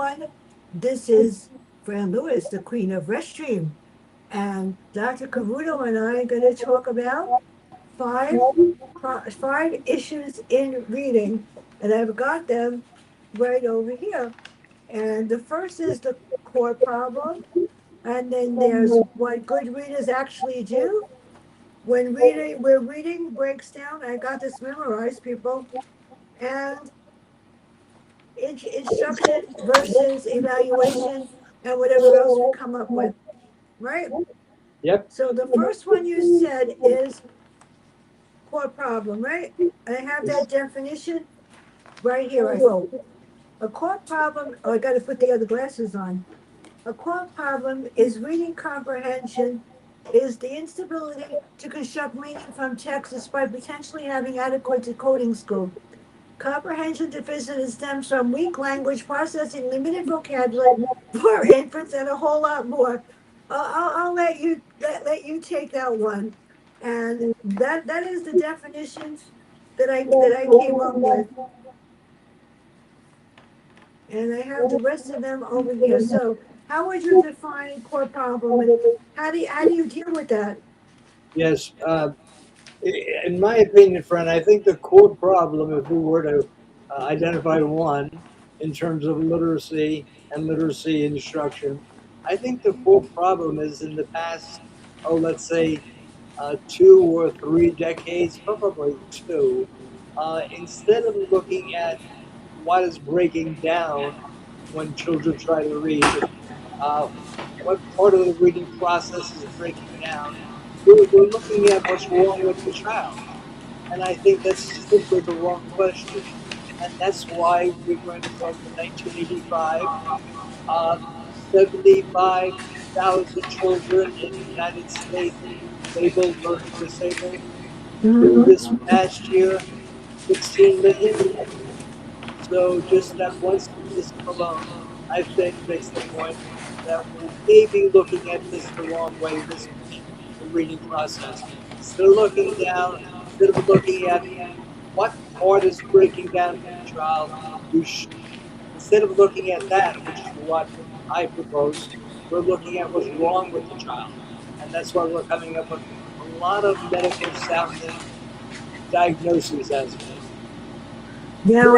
everyone. This is Fran Lewis, the Queen of Restream. And Dr. Cavuto and I are going to talk about five, five issues in reading. And I've got them right over here. And the first is the core problem. And then there's what good readers actually do. Where reading breaks down, I got this memorized, people. And instruction versus evaluation and whatever else we come up with, right? Yep. So the first one you said is core problem, right? I have that definition right here, I hope. A core problem, oh, I got to put the other glasses on. A core problem is reading comprehension, is the instability to construct meaning from text despite potentially having adequate decoding skills. Comprehension deficiency stems from weak language processing, limited vocabulary, poor inference, and a whole lot more. I'll let you take that one, and that is the definitions that I came up with, and I have the rest of them over here. So, how would you define core problem, and how do you deal with that? Yes. In my opinion, friend, I think the core problem, if we were to identify one in terms of literacy and literacy instruction, I think the core problem is in the past, oh, let's say 2 or 3 decades, probably two, instead of looking at what is breaking down when children try to read, uh, what part of the reading process is breaking down, we're looking at what's wrong with the child. And I think that's simply the wrong question. And that's why we're going from 1985, uh, 75,000 children in the United States labeled learning disabled. This past year, 16 million. So just that one statistic alone, I think, makes the point that we may be looking at this the wrong way, this the reading process. Instead of looking at what part is breaking down for the child, we should, instead of looking at that, which is what I propose, we're looking at what's wrong with the child. And that's why we're coming up with a lot of medical sounding diagnoses as well. Now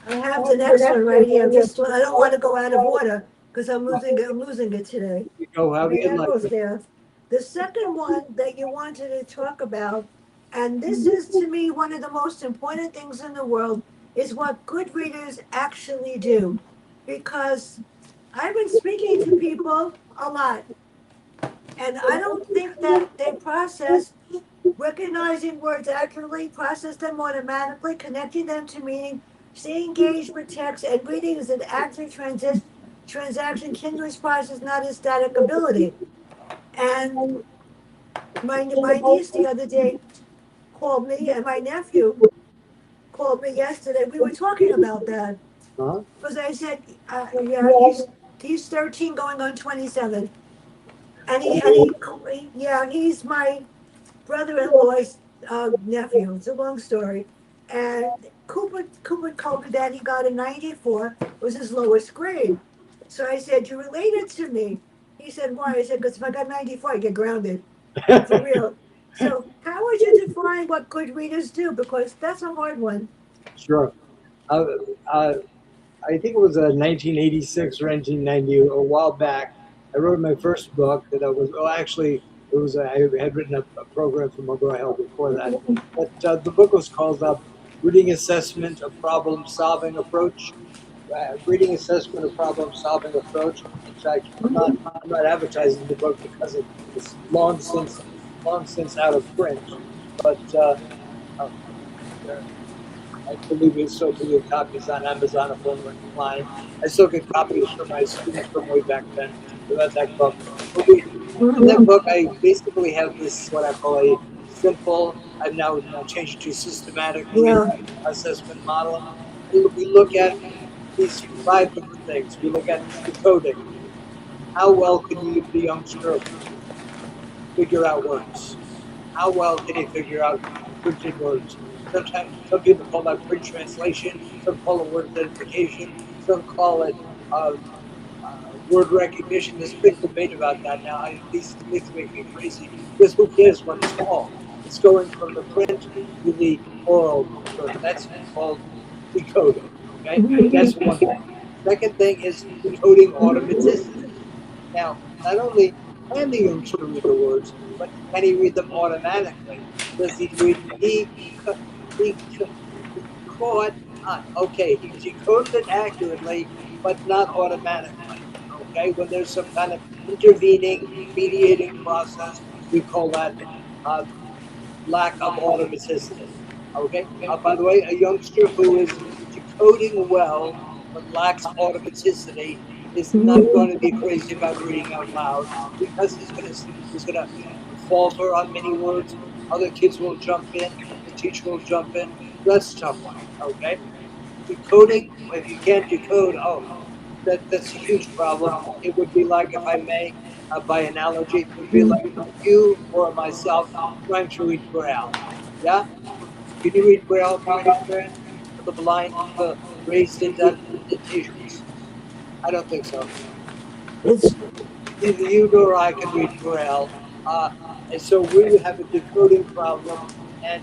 I have the next one right here. I don't want to go out of order because I'm losing it today. You go, how do Okay, you that like goes it? there. The second one that you wanted to talk about, and this is to me one of the most important things in the world, is what good readers actually do. Because I've been speaking to people a lot, and I don't think that they process recognizing words accurately, process them automatically, connecting them to meaning, stay engaged with text, and reading is an active transaction. Kindred's process, not a static ability. And my niece the other day called me, and my nephew called me yesterday. We were talking about that Huh? because I said, yeah, he's 13, going on 27, and yeah, he's my brother-in-law's nephew. It's a long story. And Cooper told me that he got a 94, was his lowest grade. So I said, "You related to me?" He said, "Why?" I said, "Because if I got 94, I get grounded." For real. So how would you define what good readers do? Because that's a hard one. Sure. Uh, uh, I think it was 1986 or 1990, a while back. I wrote my first book that I was, well, actually, it was, I had written a program for McGraw Hill before that. But the book was called Reading Assessment, a Problem Solving Approach. Reading Assessment, a Problem Solving Approach. In fact, I'm not advertising the book because it's long since out of print. But uh, I believe we still can get copies on Amazon if one online. I still get copies from my students from way back then about that book. But in that Mhm. book, I basically have this what I call a simple. I've now changed it to systematic reading Yeah. assessment model. We look at these five different things. We look at decoding. How well can the youngster figure out words? How well can he figure out printed words? Sometimes some people call that print translation, some call it word identification, Some call it word recognition. There's a big debate about that now. These things make me crazy because who cares what it's called? It's going from the print to the oral version. That's called decoding. Okay, that's one thing. Second thing is decoding automaticity. Now, not only can the youngster read the words, but can he read them automatically? Does he read he, he caught okay, he decoded it accurately, but not automatically. Okay, when there's some kind of intervening, mediating process, we call that uh, lack of automaticity. Okay. By the way, a youngster who is decoding well but lacks automaticity is not going to be crazy about reading out loud because he's going to falter on many words. Other kids will jump in. The teacher will jump in. That's a tough one. Okay. Decoding. If you can't decode, oh, that's a huge problem. It would be like, if I may, by analogy, it would be like you or myself trying to read Braille. Yeah? Can you read Braille for anybody? For the blind, the raised indentations? I don't think so. It's Neither you nor I can read Braille. Uh, and so we would have a decoding problem, and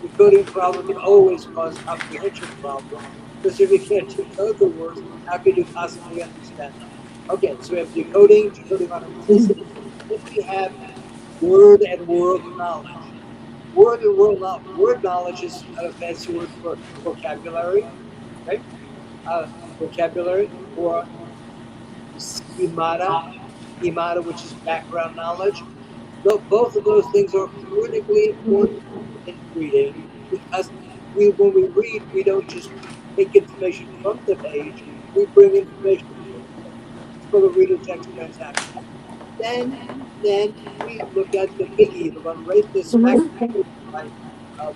decoding problems always cause comprehension problems. Because if you can't decode the words, how can you possibly understand them? Okay, so we have decoding, decoding automaticity. Then we have word and world knowledge. Word knowledge is a fancy word for vocabulary, right? Vocabulary, or schemata, which is background knowledge. Both of those things are critically important in reading because when we read, we don't just take information from the page, we bring information to the page. It's called a reader text transaction. Then, then we look at the biggie, the one right this smack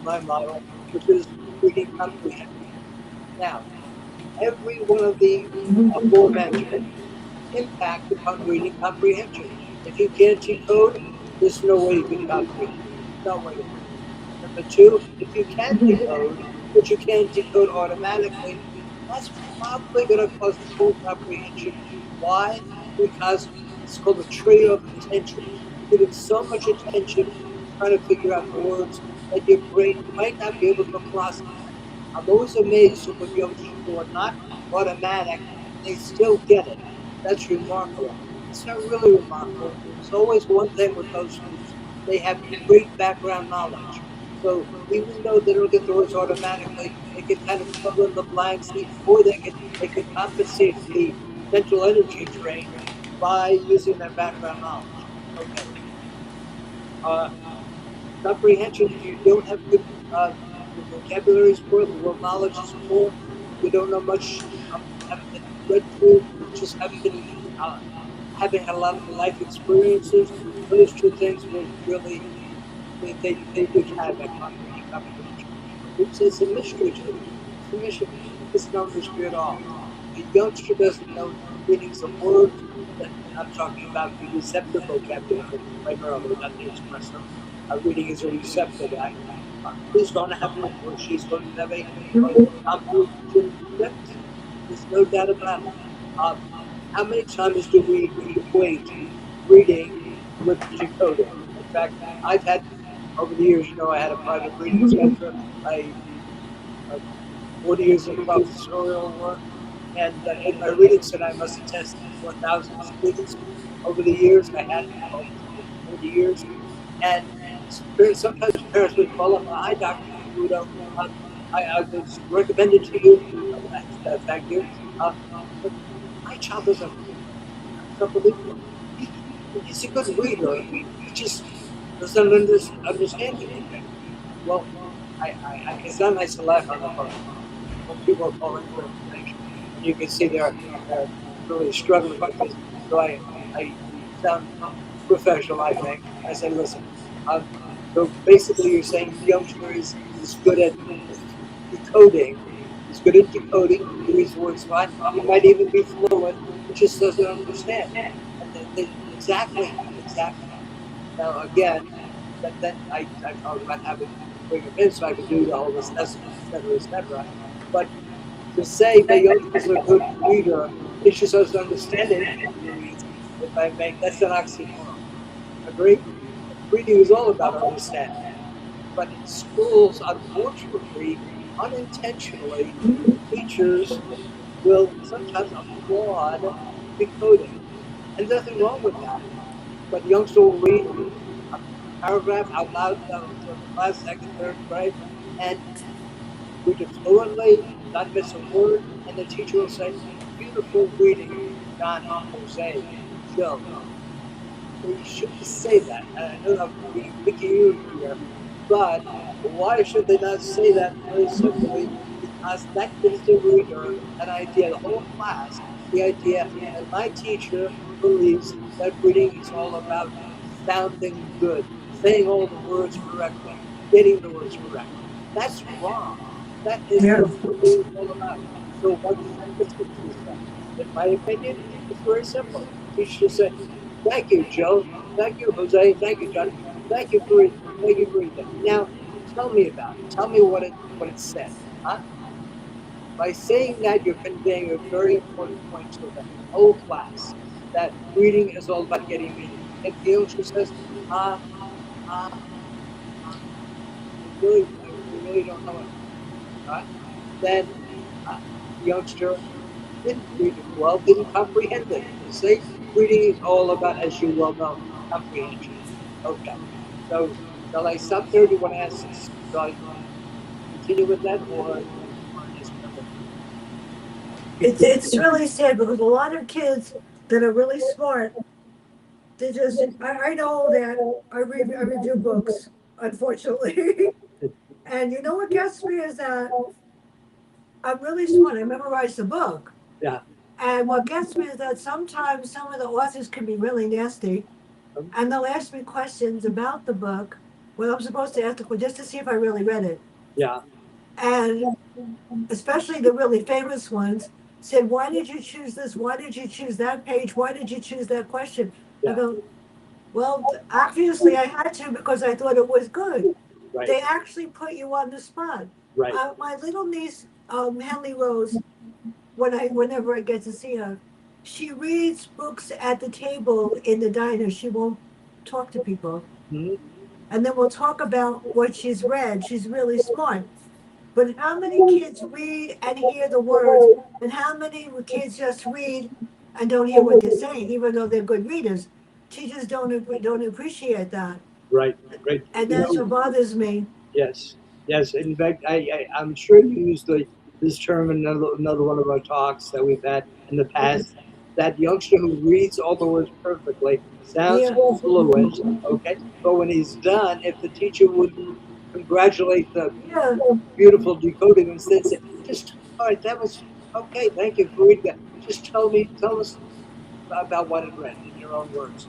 my model, which is reading comprehension. Now, every one of the aforementioned impact upon reading comprehension. If you can't decode, there's no way you can comprehend. No way. Number two, if you can decode, but you can't decode automatically, that's probably going to cause poor comprehension. Why? Because it's called a trade-off attention. You're giving so much attention trying to figure out the words that your brain might not be able to process them. I'm always amazed with youngsters who are not automatic, they still get it. That's remarkable. It's not really remarkable. There's always one thing with those students. They have great background knowledge. So even though they don't get the words automatically, they can kind of fill in the blanks, or they can compensate the mental energy drain by using their background knowledge. Okay. Uh, Comprehension, if you don't have good the vocabulary is poor, the world knowledge is poor, you don't know much, haven't been read through, just haven't been haven't had a lot of life experiences. Those two things will really they wreak havoc on reading comprehension. It's a mystery to me. It's a mystery. It's no mystery at all. A youngster doesn't know meanings of words. That I'm talking about the receptive vocabulary primarily, not the expressive. Reading is a receptive act. He's going to have or she's going to have a comprehension deficit. There's no doubt about it. Um, how many times do we equate reading with decoding? In fact, I've had over the years, I had a private reading center. I 40 years of professorial work, and in my reading center, I must have tested 4,000 students over the years. I had over 40 years, and sometimes parents would call up, "Hi, Dr. Cavuto. I was recommended to you. Thank you. But my child doesn't read. It's unbelievable. He's a good reader. He just doesn't understand anything." Well, it's not nice to laugh on the phone when people are calling for information, and you can see they're really struggling with this. So I sound professional, I think. I say, listen, so basically you're saying the youngster is good at decoding. He's good at decoding, he reads words fine, he might even be fluent, he just doesn't understand. And exactly. Now again, then I talk about having to bring him in so I can do all this, et cetera, et cetera. But To say the youngster is a good reader, teacher doesn't understand anything he reads, if I may, that's an oxymoron. Agree? Reading is all about understanding. But in schools, unfortunately, unintentionally, teachers will sometimes applaud decoding. And there's nothing wrong with that. But youngster will read a paragraph out loud to the class, second, third grade, and read it fluently, not miss a word, and the teacher will say, beautiful reading, Johnny, Jose, Joe. They shouldn't say that. And I know I'm being picky here, but why should they not say that very simply? Because that gives the reader an idea, the whole class, the idea that my teacher believes that reading is all about sounding good, saying all the words correctly, getting the words correct. That's wrong. That is Yeah. not what reading is all about. So what should the teacher say? In my opinion, it's very simple. Teacher should say, thank you, Joe. Thank you, Jose. Thank you, Johnny. Thank you for thank you for that. Now, tell me about it. Tell me what it said. Huh? By saying that, you're conveying a very important point to the whole class that reading is all about getting meaning. If the youngster says, ah, ah, ah, we really don't know anything, right? Then the youngster didn't read it well, didn't comprehend it. You see, reading is all about, as you well know, comprehension. Okay. So shall I stop there? Do you want to ask? Shall I continue with that, or do you want to ask another? It's really sad because a lot of kids that are really smart, they just I know that I review books, unfortunately. And you know what gets me is that I'm really smart. I memorized the book. Yeah. And what gets me is that sometimes some of the authors can be really nasty and they'll ask me questions about the book when I'm supposed to ask the question just to see if I really read it. Yeah. And especially the really famous ones said, why did you choose this? Why did you choose that page? Why did you choose that question? I Yeah. go, well, obviously I had to because I thought it was good. Right. They actually put you on the spot. Right. My little niece, Henley Rose, whenever I get to see her, she reads books at the table in the diner. She won't talk to people. Mhm. And then we'll talk about what she's read. She's really smart. But how many kids read and hear the words, and how many kids just read and don't hear what they're saying, even though they're good readers? Teachers don't appreciate that, Right. Right. and that's what bothers me. Yes, yes. In fact, I'm sure you used this term in another one of our talks that we've had in the past. That youngster who reads all the words perfectly sounds Yeah, fluent, okay? But when he's done, if the teacher wouldn't congratulate the yeah, beautiful decoding, instead say, just, all right, that was okay, thank you for reading that. Just tell us about what it read in your own words.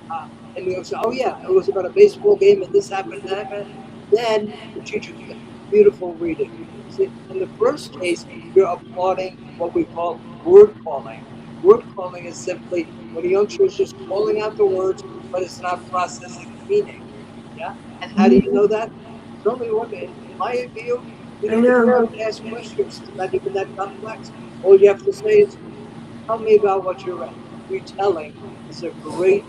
Uh, and they'll say, oh, yeah, it was about a baseball game and this happened and that happened. Then the teacher can say, beautiful reading. See, in the first case, you're applauding what we call word calling. Word calling is simply when a youngster is just calling out the words, but it's not processing the meaning. Yeah? And how do you know that? It's only one, in my view, you I don't even know. have to ask questions. It's not even that complex. All you have to say is, tell me about what you read. Retelling is a great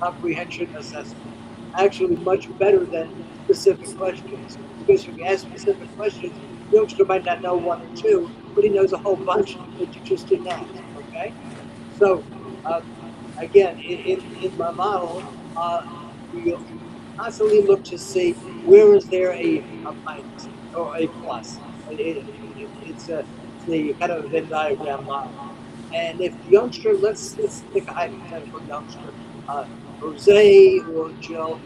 comprehension assessment. Actually, much better than specific questions. Because if you ask specific questions, the youngster might not know one or two, but he knows a whole bunch that you just didn't ask. Okay? So, uh, again, in my model, we constantly look to see where is there a minus or a plus. It's the kind of Venn diagram model. And if the youngster, let's take a hypothetical youngster, uh, Jose or Jill,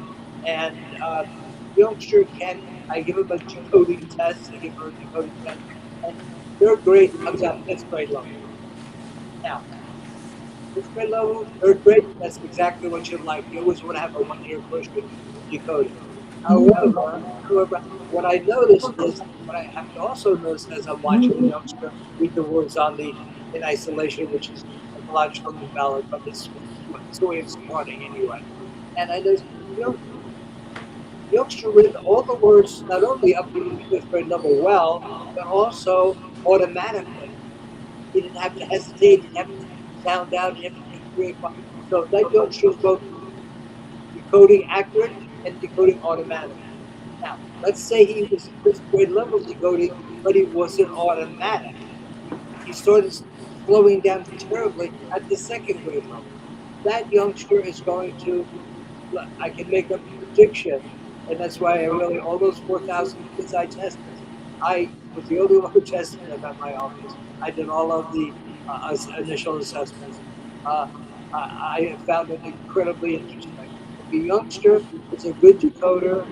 and the youngster can, I give him a decoding test, I give her a decoding test, and their grade comes out fifth grade level. Now, fifth grade level, third grade, that's exactly what you'd like. You always want to have a 1 year cushion in decoding. However, what I noticed is, what I have to also notice as I'm watching a youngster read the words on the in isolation, which is psychologically invalid, but it's a way of smarting anyway. And I noticed, you know, the youngster read all the words not only up to the fifth grade level well, but also automatically. He didn't have to hesitate. He didn't have to sound out. He didn't have to think 3 o'clock. So that youngster is both decoding accurate and decoding automatic. Now, let's say he was fifth grade level decoding, but he wasn't automatic. He started slowing down terribly at the second grade level. That youngster is going to, I can make a prediction, and that's why I really, all those 4,000 kids I tested, I was the only one who tested them at my office. I did all of the initial assessments. Uh, I found it incredibly interesting. If a youngster is a good decoder,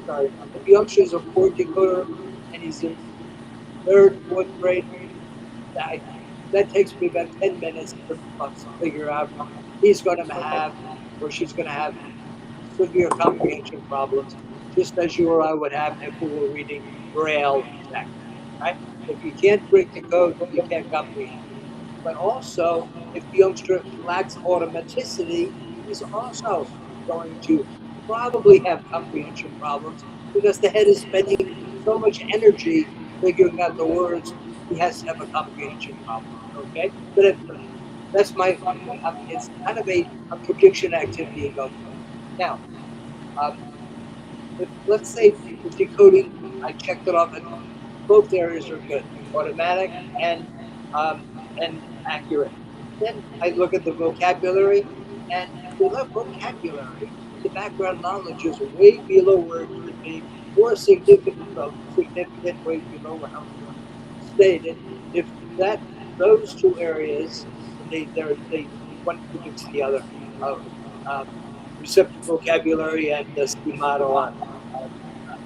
sorry, if a youngster is a poor decoder and he's in third, fourth grade, I, that takes me about 10 minutes to figure out he's going to have or she's going to have severe comprehension problems, just as you or I would have if we were reading Braille text, right? If you can't break the code, you can't comprehend. But also, if the youngster lacks automaticity, he's also going to probably have comprehension problems because the head is spending so much energy figuring out the words, he has to have a comprehension problem. Okay? But that's my, it's kind of a prediction activity going on. Now, um, if let's say the decoding, I checked it off, and both areas are good, automatic um, and accurate. Then I look at the vocabulary, and without vocabulary, the background knowledge is way below where it should be, or significant way below how it was stated. If that those two areas, they one predicts the other. Uh, um, Receptive vocabulary and the schemato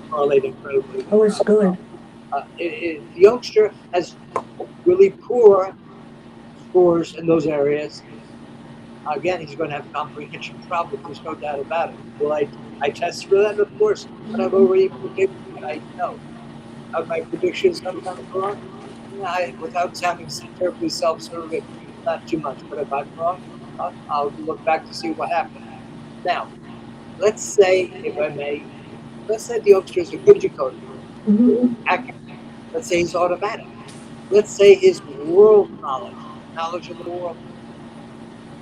correlate incredibly Oh, it's good. the youngster has really poor scores in those areas. Again, he's going to have comprehension problems. There's no doubt about it. Will I test for that? Of course, but I've already predicted it. I know. Are my predictions sometimes wrong? Without sounding terribly self-serving, not too much. But if I'm wrong, I'll look back to see what happened. Now, let's say, if I may, let's say the youngster is a good decoder, accurate. Let's say he's automatic. Let's say his world knowledge of the world.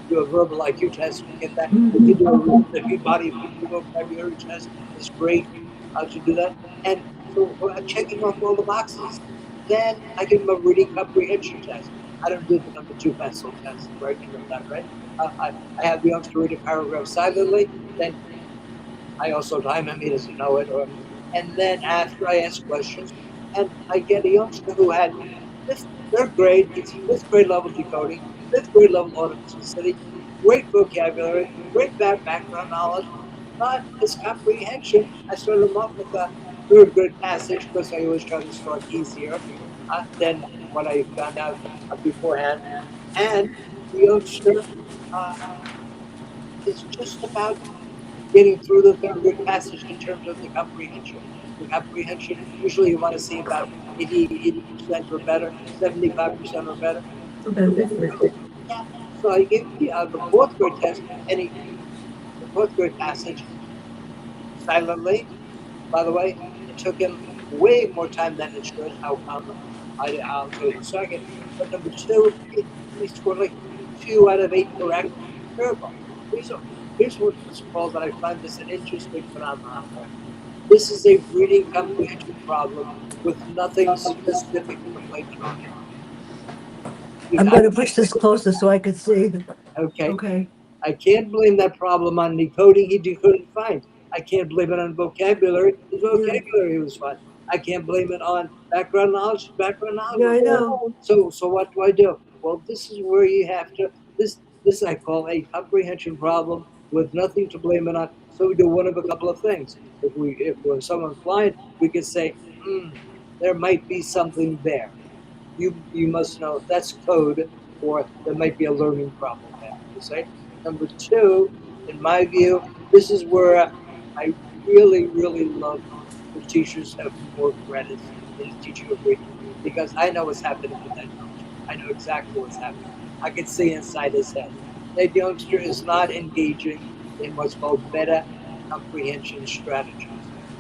Do a verbal IQ test, we get that. If you body vocabulary test, it's great to do that. And so I'm checking off all the boxes. Then I give him a reading comprehension test. I don't do the number two pencil test, right? You know that, right? I have the youngster read a paragraph silently. Then I also time him, he doesn't know it. And then after I ask questions, and I get a youngster who had third grade, it's fifth grade level decoding, fifth grade level automaticity, great vocabulary, great background knowledge, but his comprehension, I started him off with a third grade passage because I always try to start easier than what I found out beforehand. And the youngster uh, is just about getting through the third grade passage in terms of the comprehension. The comprehension, usually you want to see about 80% or better, 75% or better. Yeah. So I gave the fourth grade test, and the fourth grade passage silently. By the way, it took him way more time than it should. How come? I'll tell you in a second. But number two, he scored like 2 out of 8 correct. Terrible. Here's, a, here's what's called, that I find this an interesting phenomenon. This is a reading comprehension problem with nothing specific to blame it on. I'm going to push this closer so I can see. Okay. Okay. I can't blame that problem on decoding. He decoded fine. I can't blame it on vocabulary. His vocabulary was fine. I can't blame it on background knowledge. Background knowledge. Yeah, I know. So what do I do? Well, this is where you have to. This I call a comprehension problem with nothing to blame it on. So we do one of a couple of things. If when someone's blind, we could say, there might be something there. You must know that's code, or there might be a learning problem there. You say. Number two, in my view, this is where I really love the teachers have more credit in the teaching of reading, because I know what's happening with that youngster. I know exactly what's happening. I can see inside his head. That youngster is not engaging in what's called meta comprehension strategies.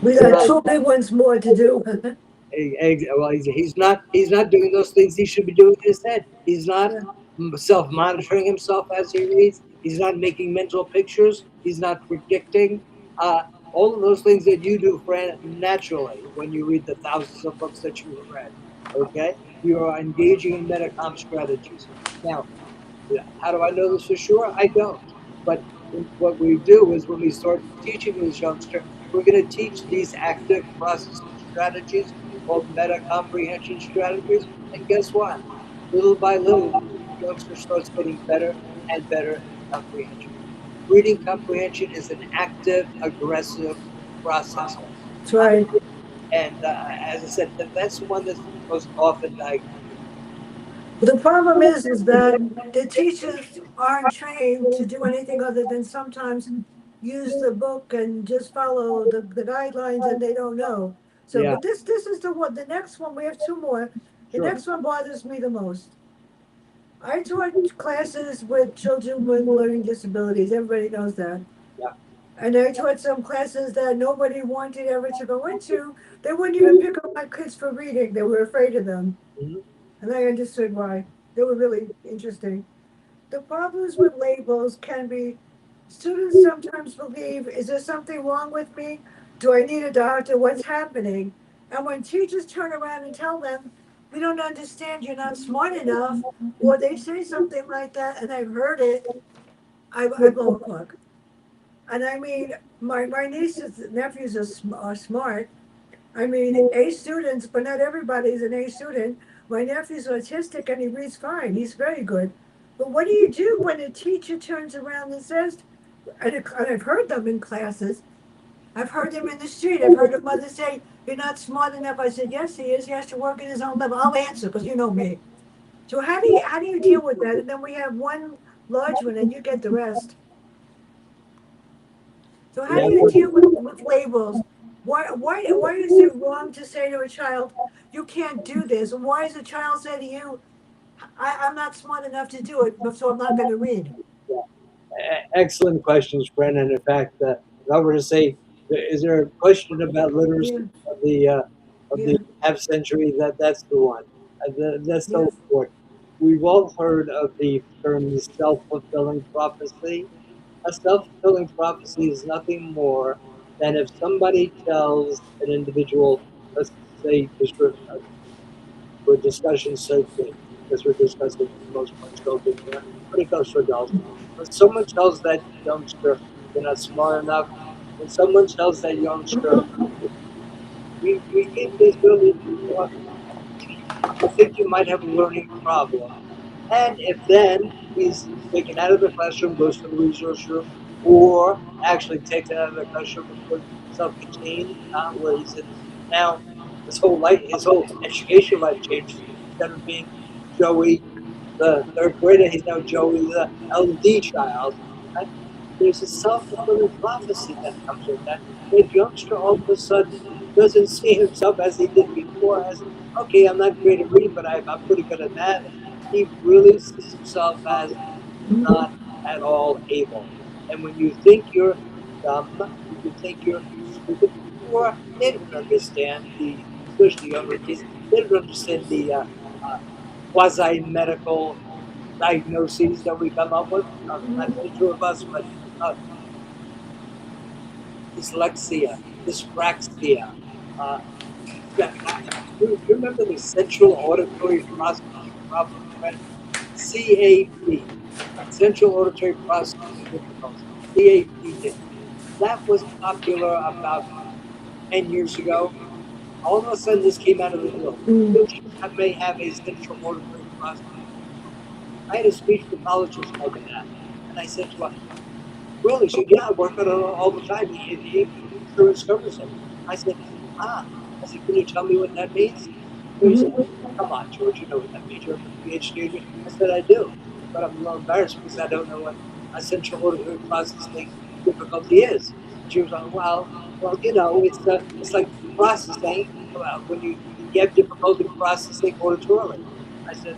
We got two big ones more to do. Well, he's not doing those things he should be doing in his head. He's not Yeah, self monitoring himself as he reads. He's not making mental pictures. He's not predicting. Uh, all of those things that you do, Fran, naturally when you read the thousands of books that you have read. Okay, you are engaging in metacom strategies. Now, how do I know this for sure? I don't. But what we do is when we start teaching this youngster, we're going to teach these active processing strategies called meta comprehension strategies. And guess what? Little by little, the youngster starts getting better and better at comprehension. Reading comprehension is an active, aggressive process. that's right. And as I said, that's the one that's most often diagnosed. The problem is that the teachers aren't trained to do anything other than sometimes use the book and just follow the guidelines, and they don't know. So, Yeah, but this is the one. The next one, we have two more. The sure. next one bothers me the most. I taught classes with children with learning disabilities. Everybody knows that. Yeah. And I taught some classes that nobody wanted ever to go into. They wouldn't even pick up my kids for reading. They were afraid of them. Mhm. And I understood why. They were really interesting. The problems with labels can be students sometimes believe, is there something wrong with me? Do I need a doctor? What's happening? And when teachers turn around and tell them, we don't understand, you're not smart enough, or they say something like that, and I've heard it, I blow a cork. And I mean, my nieces and nephews are smart. I mean, A students, but not everybody is an A student. My nephew's autistic and he reads fine. He's very good. But what do you do when a teacher turns around and says, and I've heard them in classes, I've heard them in the street, I've heard a mother say, you're not smart enough. I said, yes, he is. He has to work at his own level. I'll answer because you know me. So how do you deal with that? And then we have one large one and you get the rest. So how do Yeah. you deal with labels? Why is it wrong to say to a child, you can't do this? And why does a child say to you, I'm not smart enough to do it, so I'm not going to read? Yeah. Excellent questions, Brennan. In fact, if I were to say, is there a question about literacy Yeah, of the yeah, half century? That's the one. That's yeah. so important. We've all heard of the term self-fulfilling prophecy. A self-fulfilling prophecy is nothing more than if somebody tells an individual, let's say, just for discussion's sake, because we're discussing for the most part children here, when it comes to adults. When someone tells that youngster you're not smart enough, when someone tells that youngster, we think this really, well, I think you might have a learning problem. And if then he's taken out of the classroom, goes to the resource room, or actually takes it out of the classroom and puts self-contained, where he's in now his whole education life changes. Instead of being Joey the third grader, he's now Joey the LD child. Right? There's a self-fulfilling prophecy that comes with that. The youngster all of a sudden doesn't see himself as he did before as, okay, I'm not great at reading, but I'm pretty good at math. He really sees himself as not at all able. And when you think you're dumb, when you think you're stupid, or they don't understand especially younger kids, they don't understand the quasi medical diagnoses that we come up with. Not the two of us, but uh, dyslexia, dyspraxia. Uh, yeah, do you remember the central auditory processing problem, Fred? CAP, central auditory processing difficulty, CAPD. That was popular about 10 years ago. All of a sudden, this came out of the blue. Mm, You may have a central auditory processing. I had a speech pathologist tell me that. And I said to her, really? She said, yeah, I work on it all the time. He insurance covers it. I said, ah. I said, can you tell me what that means? So he said, mhm, come on, George, you know what that means. You're a PhD. I said, I do. But I'm a little embarrassed because I don't know what essential auditory processing difficulty is. She was like, well, it's like processing when you have difficulty processing auditorily. I said,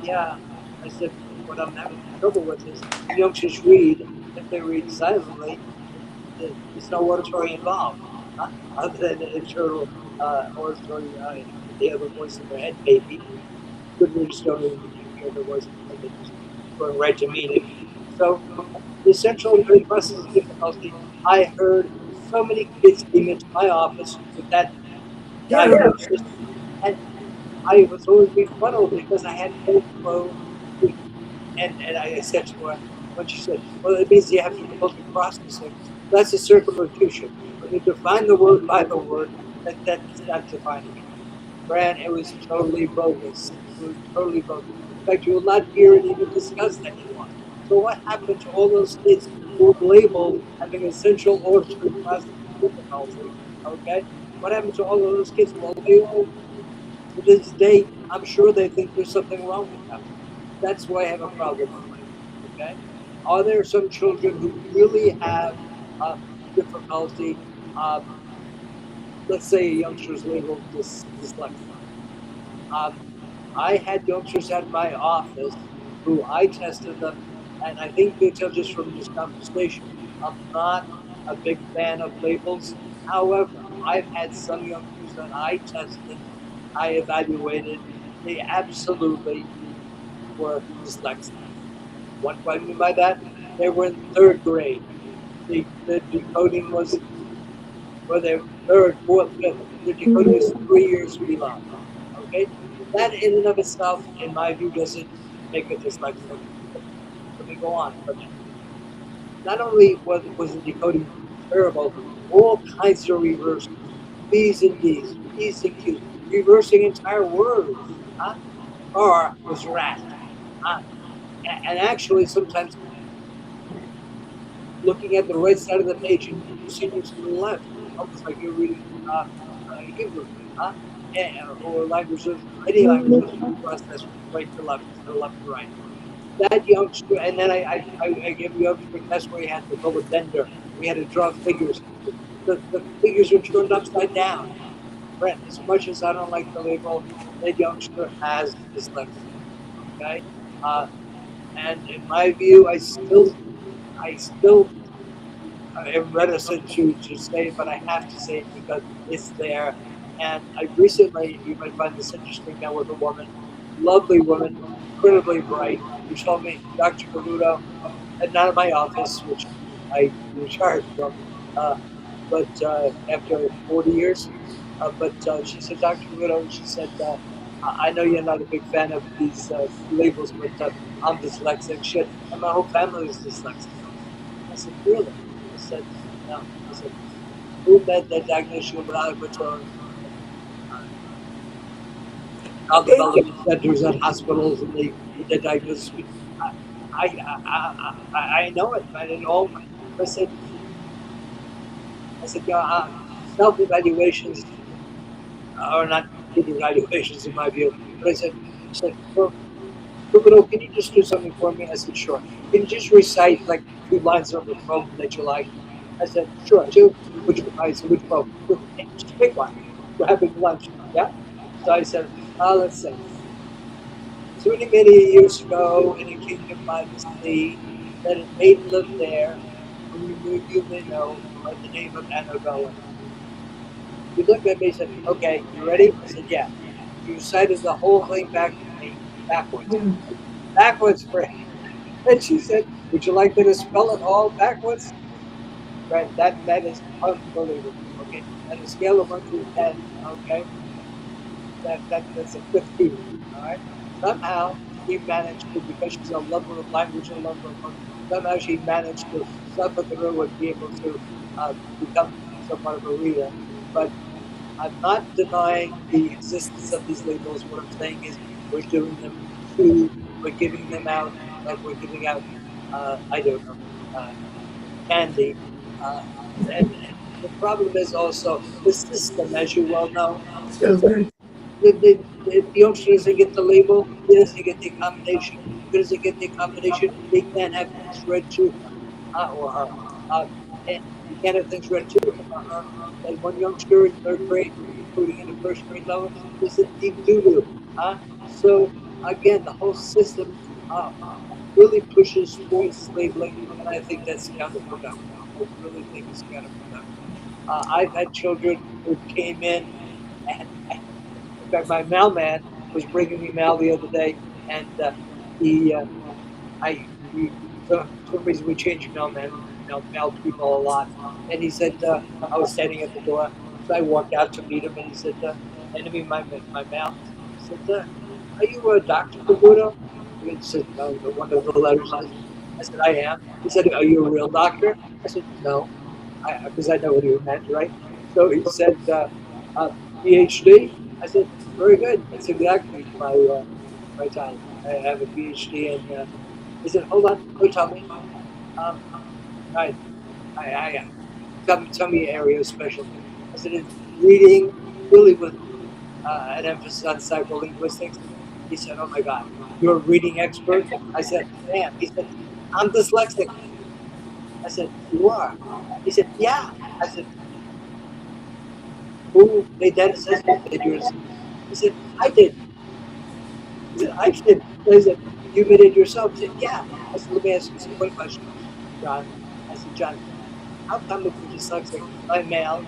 yeah. I said, what I'm having trouble with is youngsters read if they read silently, there's no auditory involved. uh, other than an internal auditory they have a voice in their head, maybe. Good readers don't even need to hear their voice in their head, they're just going right to meaning. So the essential learning process difficulty, I heard so many kids came into my office with that Terrible. diagnosis, and I was always befuddled because I had no clue. And I said to her, when she said, well, it means you have difficulty processing. That's a circumlocution. When you define the word by the word, that's not defining it. Fran, it was totally bogus. It was totally bogus. In fact, you will not hear it even discussed anymore. So what happened to all those kids who were labeled having essential auditory processing difficulty? Okay? What happened to all of those kids? Well, they all, to this day, I'm sure they think there's something wrong with them. That's why I have a problem with it. Okay? Are there some children who really have uh, difficulty? Um, let's say a youngster is labeled dyslexic. Um, I had youngsters at my office who I tested them, and I think you can tell just from this conversation, I'm not a big fan of labels. However, I've had some youngsters that I tested, I evaluated, they absolutely were dyslexic. What do I mean by that? They were in third grade. The decoding was, or their third, fourth, fifth, their decoding was 3 years below. Okay? That in and of itself, in my view, doesn't make it dyslexic. Let me go on. But not only was the decoding terrible, all kinds of reversals, B's and D's, P's and Q's, reversing entire words. Huh? R was rat. Huh? And actually, sometimes looking at the right side of the page and proceeding to the left, almost like you're reading Hebrew, huh? Or languages, any languages, you process from right to left instead of left to right. That youngster, and then I gave the youngster a test where he had to go with Bender. We had to draw figures. The figures were turned upside down. Brent, as much as I don't like the label, that youngster has dyslexia. Okay, uh, and in my view, I still am reticent to say it, but I have to say it because it's there. And I recently, you might find this interesting, now with a woman, lovely woman, incredibly bright, who told me, Dr. Cavuto, and not in my office, which I retired from, uh, but after 40 years. But she said, Dr. Cavuto, she said, I know you're not a big fan of these labels, but I'm dyslexic, shit, and my whole family is dyslexic. I said, really? I said, no. I said, who made that diagnosis without return? Child It, development centers at hospitals, and they diagnose me. I know it. I didn't know. I said, yeah, self evaluations are not good evaluations in my view. But I said, well, Cupido, can you just do something for me? I said, sure. Can you just recite like a few lines of a poem that you like? I said, sure. I said, which poem? Just pick one. We're having lunch. Yeah? So I said, let's see. So many, many years ago, in a kingdom by the sea, that a maiden lived there, whom you may know by the name of Annabella. He looked at me and said, okay, you ready? I said, yeah. He recited the whole thing back to me, backwards. Backwards, Fran. And she said, would you like me to spell it all backwards? Right, that is unbelievable. Okay, at a scale of 1 to 10, okay, that's a 15. All right. Somehow she managed to, because she's a lover of language and lover of books, somehow she managed to suffer through and be able to become somewhat of a reader. But I'm not denying the existence of these labels. What I'm saying is we're doing them too. We're giving them out like we're giving out, I don't know, uh, candy. Uh, and the problem is also the system, as you well know. The youngster doesn't get the label, he doesn't get the accommodation. If he doesn't get the accommodation, they can't have things read to him or her. And he can't have things read to him or her. And one youngster in third grade, including in the first grade level, is in deep doo doo. So again, the whole system uh, really pushes towards labeling, and I think that's counterproductive. I really think it's counterproductive. I've had children who came in, and in fact, my mailman was bringing me mail the other day, and he, I, we, for some reason we changed mailman, mail people a lot, and he said I was standing at the door, so I walked out to meet him, and he said, handed me my mail. He said, "Are you Doctor Cavuto?" He said, "No." One of the letters says, I said, "I am." He said, "Are you a real doctor?" I said, "No," because I know what he meant, right? So he said, uh, "PhD." I said, "Very good. That's exactly my time. I have a PhD in." He said, "Hold on, don't tell me. Um, I, tell me your area of specialty." I said, "It's reading, really with an emphasis on psycholinguistics." He said, "Oh my God, you're a reading expert?" I said, "I am." He said, "I'm dyslexic." I said, "You are?" He said, "Yeah." I said, "Who made that assessment that you're dyslexic?" He said, "I did." He said, "I did." I said, "You made it yourself?" He said, "Yeah." I said, "Let me ask you one question, John." I said, "John, how come if you're dyslexic, my mail,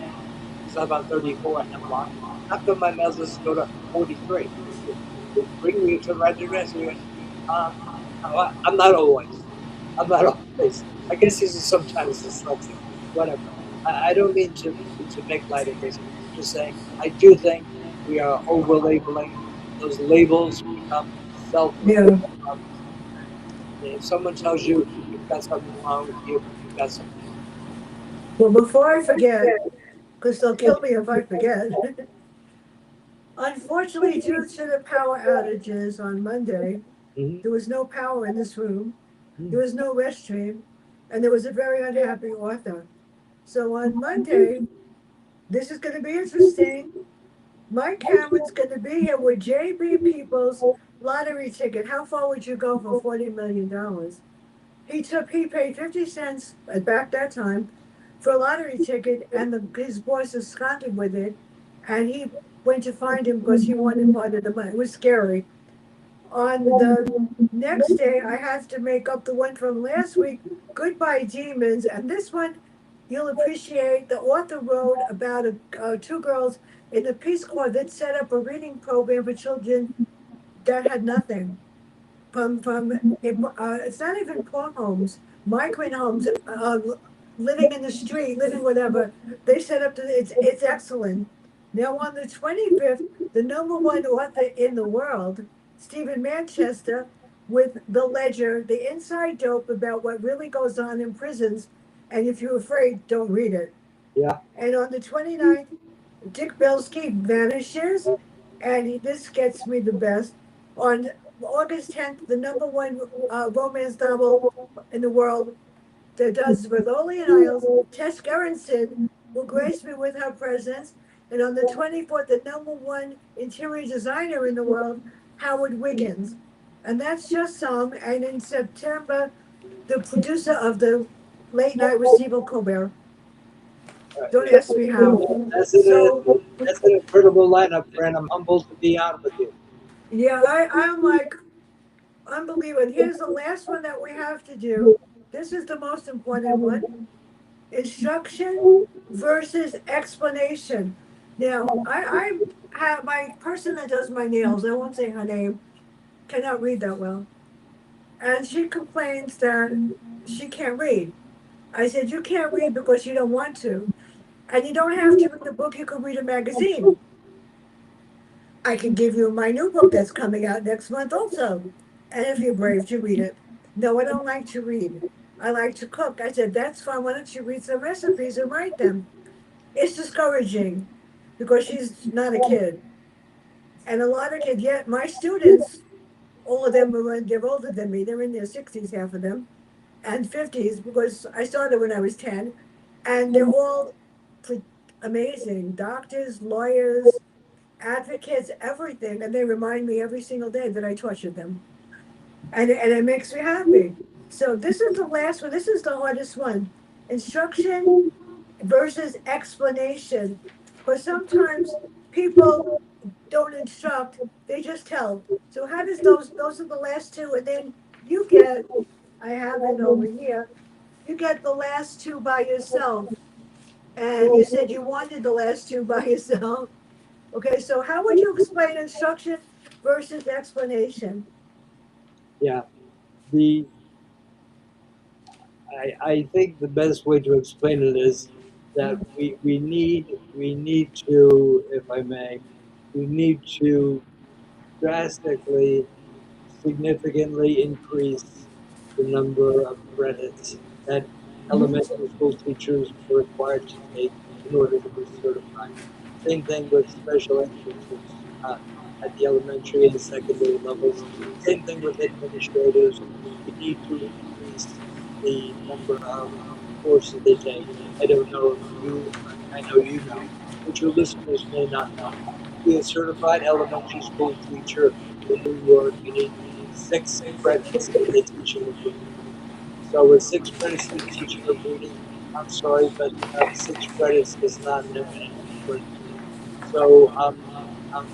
because I'm on 34 hemlock, how come my mail doesn't go to 43? Bring me to the right address." He went, uh, I'm not always. I'm not always. I guess he's sometimes dyslexic. Whatever. I don't mean to make light of this. I'm just saying, I do think we are over labeling. Those labels become self Yeah. inflicted harms. If someone tells you you've got something wrong with you, you've got something wrong. Well, before I forget, because they'll kill me if I forget. Unfortunately, due to the power outages on Monday, Mm-hmm. there was no power in this room, Mm-hmm. there was no restroom, and there was a very unhappy author. So on Monday, this is going to be interesting. Mike Cameron's going to be here with JB People's lottery ticket. How far would you go for $40 million? He paid 50 cents back that time for a lottery ticket, and his boss absconded with it, and he went to find him because he wanted part of the money. It was scary. On the next day, I had to make up the one from last week, Goodbye Demons, and this one you'll appreciate. The author wrote about two girls in the Peace Corps that set up a reading program for children that had nothing it's not even poor homes, migrant homes, living in the street, living whatever. They set up it's excellent. Now on the 25th, the number one author in the world, Stephen Manchester, with the Ledger, the inside dope about what really goes on in prisons. And if you're afraid, don't read it. Yeah. And on the 29th, Dick Belsky vanishes, and this gets me the best. On August 10th, the number one romance novel in the world that does Verolian Isles, Tess Gerritsen, will grace me with her presence. And on the 24th, the number one interior designer in the world, Howard Wiggins. And that's just some. And in September, the producer of the Late Night with Stephen Colbert. Don't ask me how. That's an So that's an incredible lineup, friend. I'm humbled to be on with you. yeah, I'm like unbelievable. And here's the last one that we have to do. This is the most important one. Instruction versus explanation. Now, I have my person that does my nails, I won't say her name, cannot read that well. And she complains that she can't read. I said, you can't read because you don't want to. And you don't have to read a book, you can read a magazine. I can give you my new book that's coming out next month also. And if you're brave to read it. No, I don't like to read. I like to cook. I said, that's fine. Why don't you read some recipes and write them? It's discouraging because she's not a kid. And a lot of kids, yet my students, all of them they're older than me. They're in their 60s, half of them, and 50s because I started when I was 10. And they're all amazing doctors, lawyers, advocates, everything, and they remind me every single day that I tortured them, and it makes me happy. So this is the last one. This is the hardest one: instruction versus explanation. Because sometimes people don't instruct; they just tell. So how does those are the last two, and then you get. I have it over here. You get the last two by yourself. and you said you wanted the last two by yourself. Okay, so how would you explain instruction versus explanation? Yeah, the I think the best way to explain it is that we need to, if I may, we need to drastically, significantly increase the number of credits that Mhm. elementary school teachers are required to take in order to be certified. Same thing with special ed teachers at the elementary and secondary levels. Same thing with administrators. We need to increase the number of courses they take. I don't know if you, I know you know, but your listeners may not know. To be a certified elementary school teacher in New York, you need 6 credits in the teaching of reading. So with 6 credits in the teaching of reading, I'm sorry, but 6 credits does not know anything for you. So I'm, I'm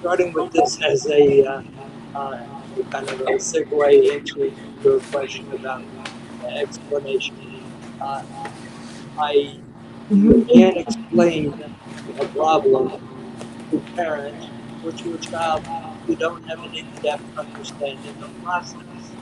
starting with this as a kind of a segue into your question about explanation. Uh, you Mhm. can't explain a problem to a parent or to a child if you don't have an in-depth understanding of process.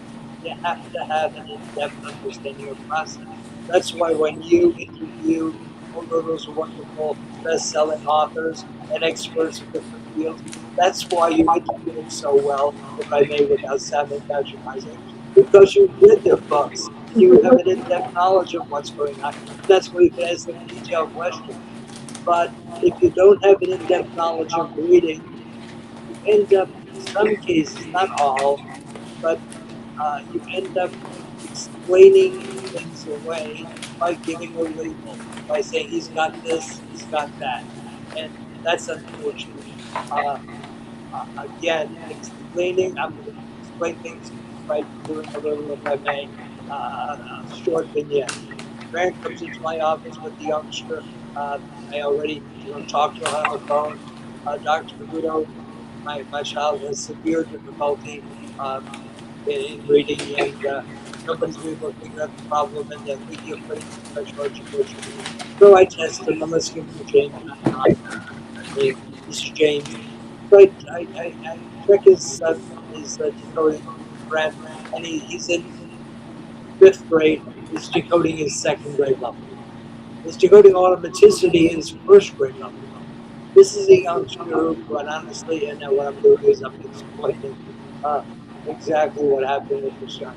You have to have an in-depth understanding of process. That's why when you interview all of those wonderful best-selling authors and experts in different fields, that's why you interview them so well, if I may, without sounding patronizing, because you read their books and you have an in-depth knowledge of what's going on. That's why you can ask them detailed questions. But if you don't have an in-depth knowledge of reading, you end up, in some cases, not all, but you end up explaining things away by giving a label, by saying he's got this, he's got that. And that's unfortunate. Uh, Again, explaining, I'm going to explain things by doing a little, if I may, short vignette. Fran comes into my office with the youngster. Uh, I already talked to her on the phone. Dr. Cavuto, my child has severe difficulty um, in reading, and nobody's been able to figure out the problem, and they're thinking of putting him in special education. So I test him. I'm listening to James, name. This is James. So I check his decoding, Fran, and he's in 5th grade. He's decoding his 2nd grade level. His decoding automaticity is 1st grade level. This is a youngster who, quite honestly, and now what I'm doing is I'm explaining uh, exactly what happened with this young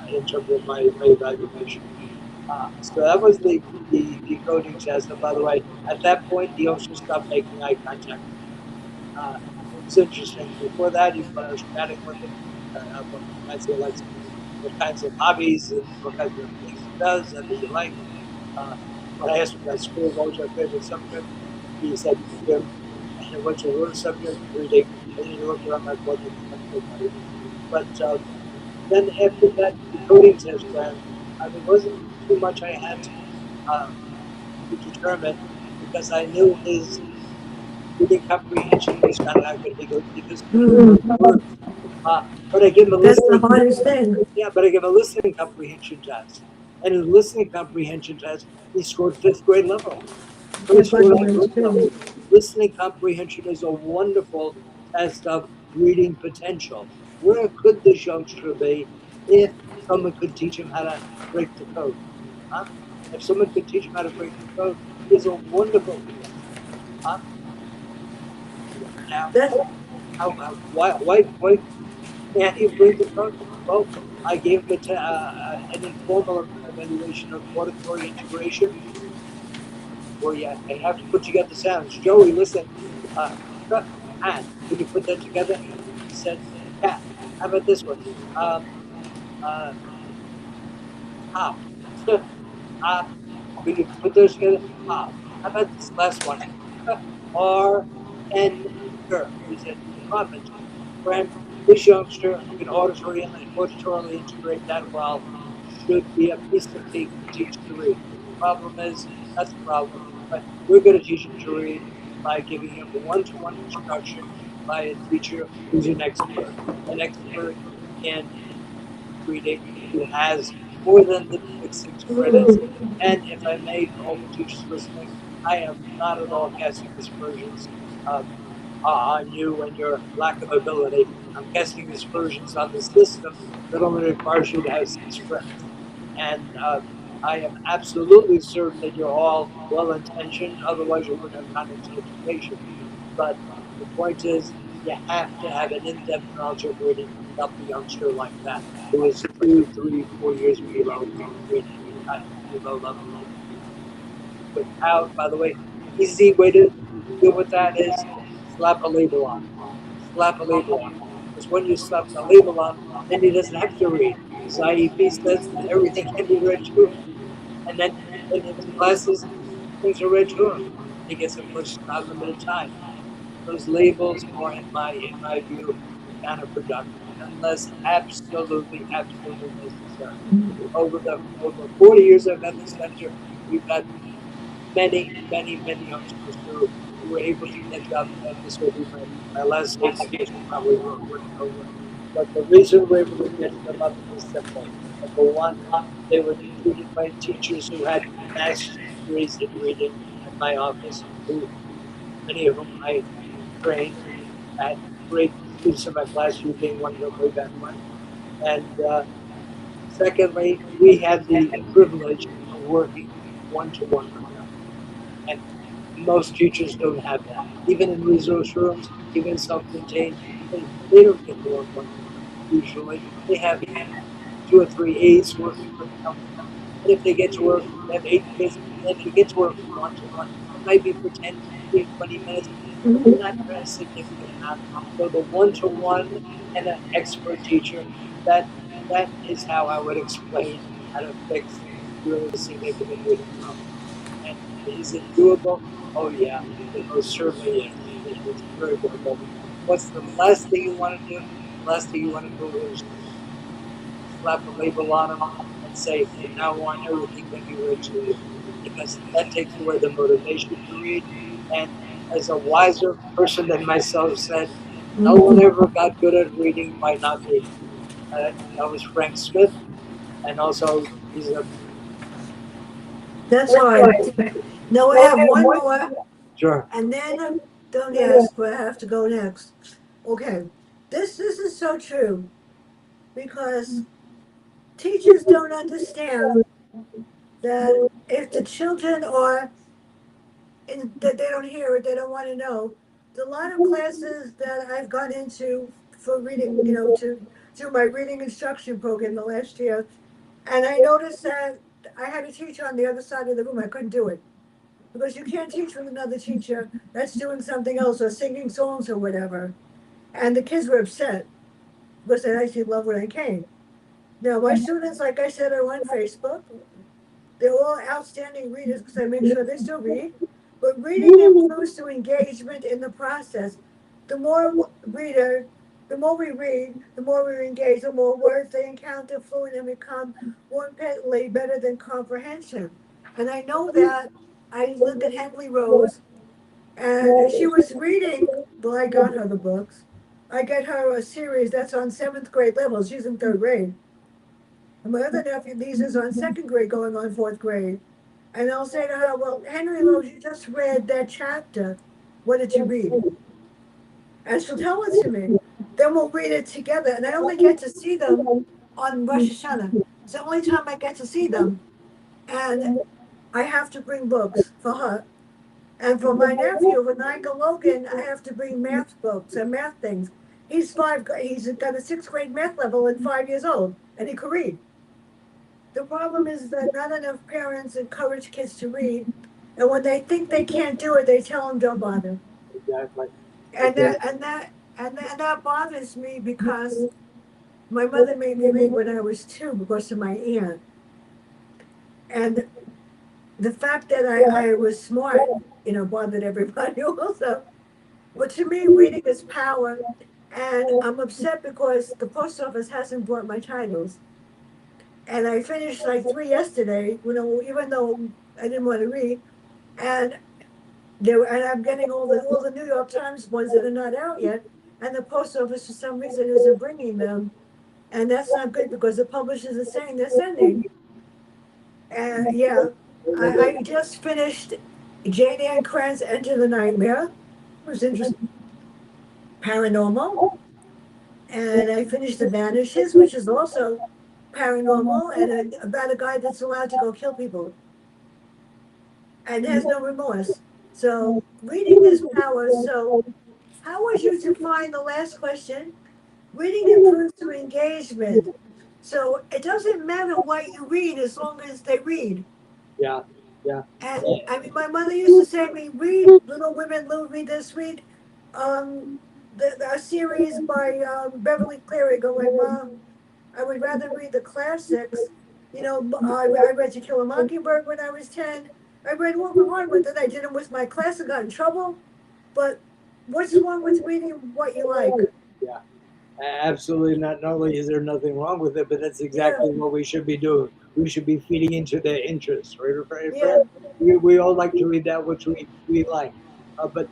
in terms of my evaluation. So that was the decoding test. And by the way, at that point, the youngster stopped making eye contact. Uh, it was interesting. Before that, when I was chatting with him, what kinds of likes, what kinds of hobbies and what kinds of things he does and that he likes. Uh, when I asked him about school, what was your favorite subject? He said gym. And what's your worst subject? Reading. And then he looked around like, what do you think I'm doing? But then after that decoding test ran, there wasn't too much I had to determine because I knew his reading comprehension was kind of not going to be good because he couldn't read Mm. words. Uh, but I give him a That's the listening, hardest thing. yeah, but I give him a listening comprehension test. And in the listening comprehension test, he scored 5th grade level. So he That's like scored on mine grade level. too. Listening comprehension is a wonderful test of reading potential. Where could this youngster be if someone could teach him how to break the code? Huh? If someone could teach him how to break the code, is a wonderful test. Huh? Now, That's why can't he break the code? Well, I gave him an informal evaluation of auditory integration where you have to put together sounds. Joey, listen, uh, and can you put that together? He said, cat. How about this one? Um, uh, hop. Hop. Can you put those together? Hop. How about this last one? R N Ger. He said, Robin, friend, this youngster who can auditorily integrate that well should be a piece of cake to teach to read. Problem is, that's the problem. But we're going to teach him to read by giving him one-to-one instruction by a teacher who's an expert in reading, who has more than the big six credits. And if I may, for all the teachers listening, I am not at all casting aspersions uh, on you and your lack of ability. I'm casting aspersions on the system that only requires you to have six credits. And I am absolutely certain that you're all well intentioned, otherwise, you wouldn't have gone into education. But the point is, you have to have an in depth knowledge of reading to help a youngster like that who is 2, 3, 4 years below reading, below level reading. Without, by the way, easy way to deal with that is slap a label on. Slap a label on. Because when you slap the label on, then he doesn't have to read. His IEP says that everything can be read to him. And then into classes, things are read to him. He gets a push unlimited time. Those labels are, in my view, counterproductive, unless absolutely necessary. Over 40 years I've had this center, we've had many youngsters who were able to get jobs, and this will be my last statement because we're probably running over. But the reason we're able to get them up is simple. Number one, they were tutored by teachers who had master's degrees in reading at my office, who many of whom I trained and had great students in my class, you being one of them way back when. And secondly, we had the privilege of working one to one with them. And most teachers don't have that. Even in resource rooms, even self-contained, they don't get to work one to one. Usually, they have 2 or 3 aides working with to help them. And if they get to work, they have 8 kids. And if you get to work one to one, it might be for 10, 15, 20 minutes, but not for a significant amount. So the one to one and an expert teacher, that that is how I would explain how to fix really significant reading problems. And is it doable? Oh yeah, it most certainly is. It's very doable. What's the last thing you want to do? The last thing you want to do is slap a label on them and say, from now on, everything can be read to you. Because that takes away the motivation to read. And as a wiser person than myself said, no one ever got good at reading by not reading. That was Frank Smith, and also he's a That's hard. No, I have one more, sure. and then don't ask, but I have to go next. Okay, this is so true because teachers don't understand that if the children are that they don't hear it, they don't want to know. A lot of classes that I've gone into for reading, to do my reading instruction program the last year, and I noticed that I had a teacher on the other side of the room. I couldn't do it because you can't teach with another teacher that's doing something else or singing songs or whatever. And the kids were upset because they actually loved when I came. Now, my students, like I said, are on Facebook. They're all outstanding readers because I make sure they still read. But reading improves through engagement in the process. The more reader, the more we read, the more we engage, the more words they encounter fluent and become more importantly better than comprehension. And I know that I look at Henley Rose, and she was reading. Well, I got her the books. I get her a series that's on seventh grade level. She's in third grade. And my other nephew Lisa's on second grade, going on fourth grade. And I'll say to her, "Well, Henry Rose, you just read that chapter. What did you read?" And she'll tell it to me. Then we'll read it together. And I only get to see them on Rosh Hashanah. It's the only time I get to see them. And I have to bring books for her. And for my nephew, with Nigel Logan, I have to bring math books and math things. He's five. He's got a sixth grade math level at 5 years old, and he can read. The problem is that not enough parents encourage kids to read, and when they think they can't do it, they tell them don't bother. Exactly. And Exactly. that bothers me because my mother made me read when I was two because of my aunt, and the fact that I was smart, bothered everybody also. But to me, reading is power, and I'm upset because the post office hasn't brought my titles. And I finished like three yesterday, even though I didn't want to read. And and I'm getting all the New York Times ones that are not out yet. And the post office, for some reason, isn't bringing them. and that's not good because the publishers are saying they're sending. And yeah, I just finished Jane Ann Krantz Enter the Nightmare. It was interesting, paranormal, and I finished The Vanishes, which is also paranormal and about a guy that's allowed to go kill people and has no remorse. So reading is power. So how would you define the last question? Reading improves through engagement. So it doesn't matter what you read as long as they read. Yeah, yeah, And I mean, my mother used to say to me, read Little Women, read this, read um, a series by Beverly Cleary. Go like, Mom, I would rather read the classics. You know, I read To Kill a Mockingbird when I was 10. I read Walter Harwood, then I did it with my class and got in trouble. But what's wrong with reading what you like? yeah. Absolutely not. Not only is there nothing wrong with it, but that's Yeah, exactly what we should be doing. We should be feeding into their interests, right, yeah, Fred? We all like to read that which we like. But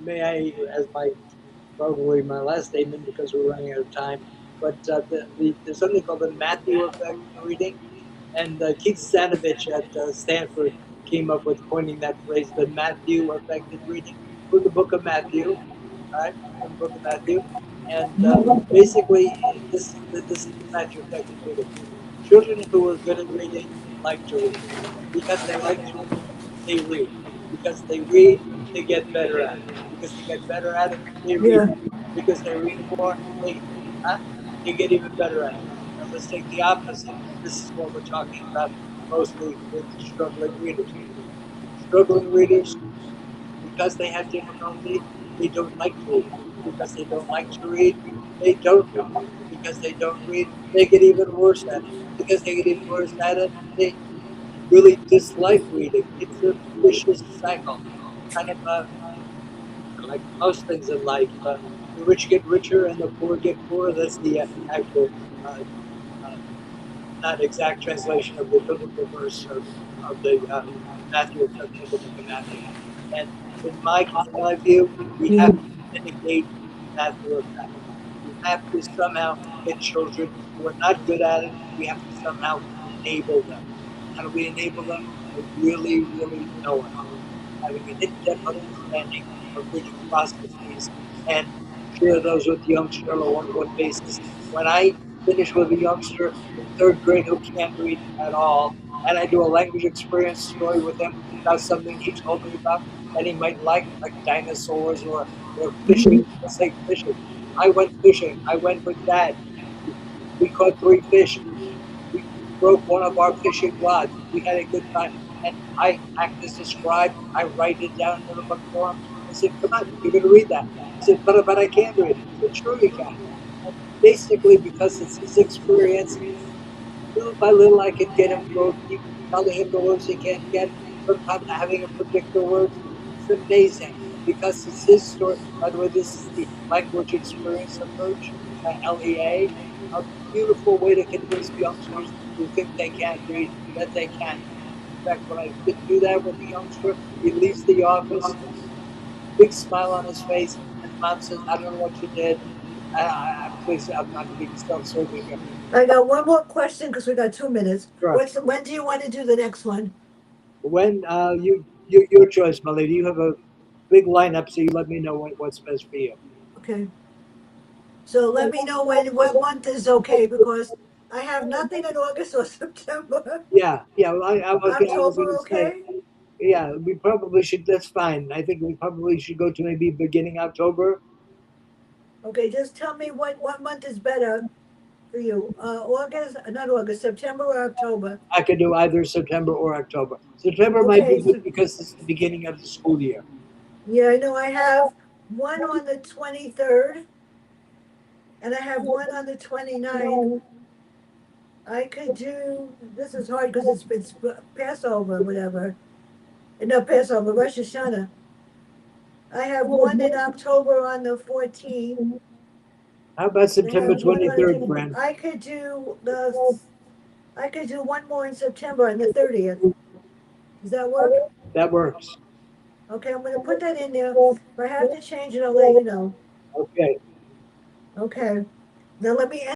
may I, as my probably my last statement because we're running out of time, but there's something called the Matthew effect in reading, and Keith Stanovich at Stanford came up with coining that phrase, the Matthew effect in reading, from the book of Matthew, all right, from the book of Matthew, and basically this is the Matthew effect in reading. Children who are good at reading like to read. Because they like to read, they read. Because they read, they get better at it. Because they get better at it, they read yeah, more. Because they read more, huh? They get even better at it. Now let's take the opposite. This is what we're talking about mostly with struggling readers. Struggling readers, because they have difficulty, they don't like to read. Because they don't like to read, they don't read. Because they don't read, they get even worse at it. Because they get even worse at it, they really dislike reading. It's a vicious cycle. Kind of like most things in life. The rich get richer and the poor get poorer. That's the actual uh, uh, not exact translation of the biblical verse of the Matthew from the book of Matthew. And in my view, we have yeah. to mitigate the Matthew effect. We have to somehow get children who are not good at it. We have to somehow enable them. How do we enable them? By really, really knowing, having an in-depth understanding of reading processes, and share those with the youngster on a one-to-one basis. When I finish with a youngster in third grade who can't read at all, and I do a language experience story with him about something he told me about that he might like dinosaurs or fishing. Let's say fishing. I went fishing. I went with Dad. We caught 3 fish. We broke one of our fishing rods. We had a good time. And I act as a scribe. I write it down in a book form. I said, come on, you're going to read that. He said, but I can't read. I said, sure you can. And basically, because it's his experience, little by little, I can get him to go, keep telling him the words he can't get, sometimes having him predict the words. It's amazing because it's his story. By the way, this is the language experience approach, LEA, a beautiful way to convince youngsters who think they can't read that they can. In fact, when I do that with the youngster, he leaves the office, big smile on his face, and mom says, I don't know what you did. Please, I'm being self-serving here. I got one more question because we got 2 minutes. Sure. When do you want to do the next one? When your choice, my lady. You have a big lineup, so you let me know what's best for you. Okay. So let me know what month is okay because I have nothing in August or September. Yeah, yeah. Well, I was going October, to say, okay? yeah, we probably should. That's fine. I think we probably should go to maybe beginning October. Okay, just tell me what month is better for you. August, not August, September or October. I could do either September or October. September might be Okay, good so because it's the beginning of the school year. yeah, I know I have one on the 23rd and I have one on the 29th. I could do, this is hard because it's Passover, whatever. No, Passover, Rosh Hashanah. I have one in October on the 14th. How about I September have one on 23rd, the, Fran? I could do one more in September on the 30th. Does that work? That works. Okay, I'm gonna put that in there. If I have to change it, I'll let you know. Okay. Okay. Now let me